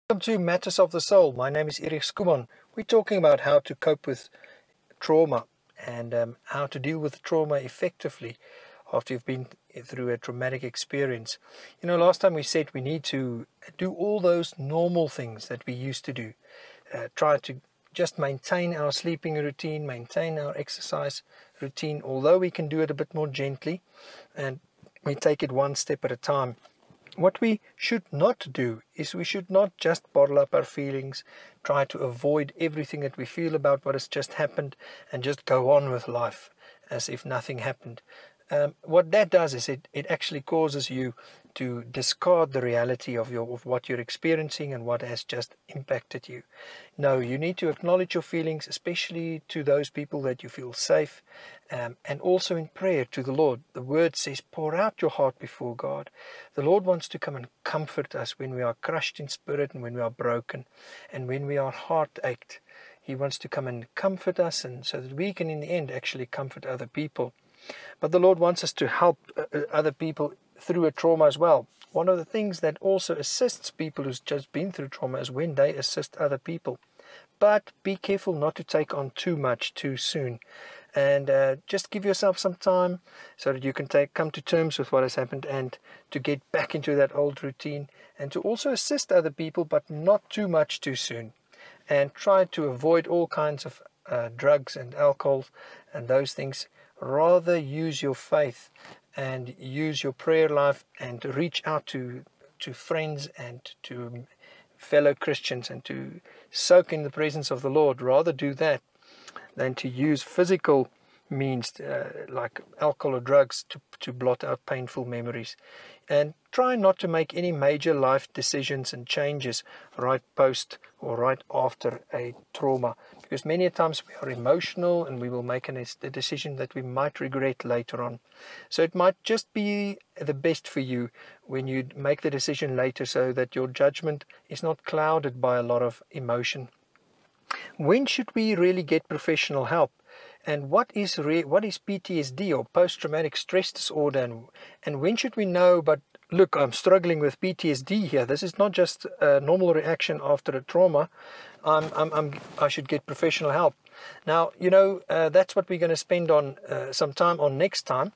Welcome to Matters of the Soul. My name is Erich Schoeman. We're talking about how to cope with trauma and how to deal with trauma effectively after you've been through a traumatic experience. You know, last time we said we need to do all those normal things that we used to do. Try to just maintain our sleeping routine, maintain our exercise routine, although we can do it a bit more gently, and we take it one step at a time. What we should not do is we should not just bottle up our feelings, try to avoid everything that we feel about what has just happened and just go on with life as if nothing happened. What that does is it actually causes you to discard the reality of what you're experiencing and what has just impacted you. No, you need to acknowledge your feelings, especially to those people that you feel safe, and also in prayer to the Lord. The word says, pour out your heart before God. The Lord wants to come and comfort us when we are crushed in spirit and when we are broken and when we are heart-ached. He wants to come and comfort us, and so that we can in the end actually comfort other people. But the Lord wants us to help other people through a trauma as well. One of the things that also assists people who's just been through trauma is when they assist other people. But be careful not to take on too much too soon. And just give yourself some time so that you can come to terms with what has happened and to get back into that old routine and to also assist other people, but not too much too soon. And try to avoid all kinds of drugs and alcohol and those things. Rather use your faith and use your prayer life and reach out to friends and to fellow Christians and to soak in the presence of the Lord. Rather do that than to use physical means like alcohol or drugs to blot out painful memories. And try not to make any major life decisions and changes right post or right after a trauma, because many times we are emotional and we will make a decision that we might regret later on. So it might just be the best for you when you make the decision later, so that your judgment is not clouded by a lot of emotion. When should we really get professional help? And what is PTSD, or post-traumatic stress disorder? And when should we know, but look, I'm struggling with PTSD here. This is not just a normal reaction after a trauma. I should get professional help. Now, you know, that's what we're going to spend on some time on next time.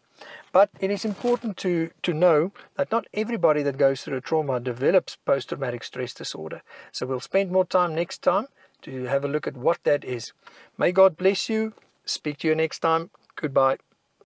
But it is important to know that not everybody that goes through a trauma develops post-traumatic stress disorder. So we'll spend more time next time to have a look at what that is. May God bless you. Speak to you next time. Goodbye.